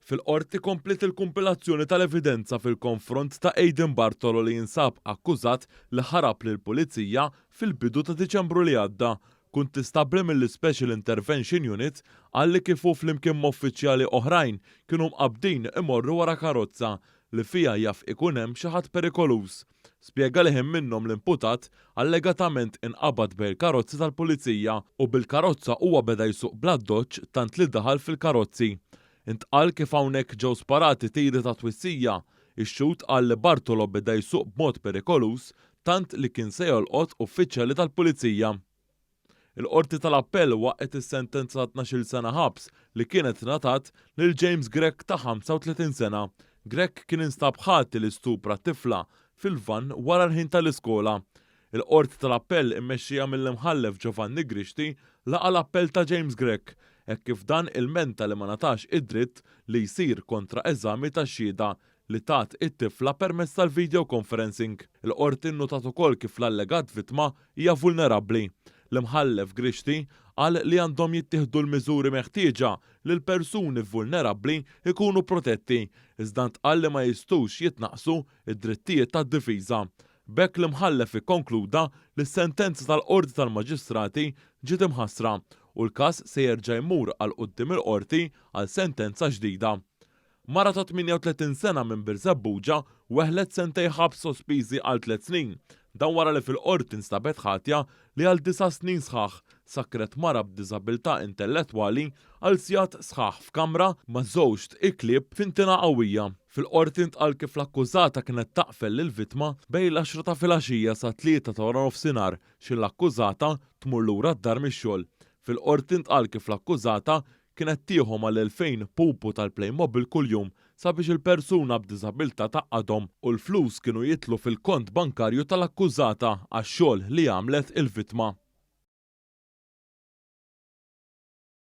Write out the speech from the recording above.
Fil-qorti komplet il-kumpilazzjoni tal-evidenza fil-konfront ta' Aiden Bartolo li jinsab akkużat li ħarab lill-Pulizija fil-bidu ta' Diċembru li għadda. Kunt istabli mill-Special Intervention Unit għalli kifu flimkien uffiċjali oħrajn kienu mqabdin imorru wara karozza li fija jaf ikun hemm xi ħadd perikolus. Spjega li hemm minnhom l-imputat allegatament inqabad bejn karozzi tal-Pulizija u bil-karozza huwa beda jsuq bla doċċ tant li daħal fil-karozzi. Intqal kif hawnhekk ġew sparati tiri ta' twissija, ix-xut qal li Bartolo beda jsuq b'mod perikolus tant li kien se jolqot uffiċjali tal-Pulizija. Il-qorti tal-appell waqqet is-sentenza ta' 12 sena ħabs li kienet ngħatat lil James Grech ta' 35 sena. Grech kien instab ħati li stupra tifla fil-van wara l-ħin tal-iskola. Il-qorti tal-appell immexxija mill-imħallef Giovanni Grixti laqa l-appell ta' James Grech, hekk kif dan il-menta li ma natax id-dritt li jsir kontra eżami tax-xhieda li tat it-tifla permezz tal-video conferencing. Il-qorti nnotat ukoll kif l-allegat vittma hija vulnerabbli. L-imħallef Grixti qal li għandhom jittieħdu l-miżuri meħtieġa li l-persuni vulnerabbli ikunu protetti, iżda ntqal li ma jistgħux jitnaqsu id-drittijiet tad-difiża. B'hekk l-imħallef ikkonkluda li s-sentenza tal-Qorti tal-Maġistrati ġiet imħassra u l-każ se jerġa' jmur għal quddiem il-qorti għal sentenza ġdida. Mara ta' 38 sena minn Birzebbuġa weħlet sentej ħabs sospiżi għal 3 snin. Dan wara li fil-qorti instabet ħatja li għal 9 snin sħaħ sakret mara b'diżabilità intellettwali għal sigħat sħaħ f'kamra ma' żewġ iklib f'intina qawwija. Fil-qorti ntqal kif l-akkużata kienet taqfel lill-vittma bejn l-10 ta' filgħaxija sa 3 ta' wara nofsinhar xi l-akkużata tmur lura d-dar mix-xogħol. Fil-qorti ntqal kif l-akkużata kienet tieħu mal-2000 pupu tal-Playmobil kuljum sabiex il-persuna b'diżabilità taqadhom u l-flus kienu jitlu fil-kont bankarju tal-akkużata għax-xogħol li għamlet il-vittma.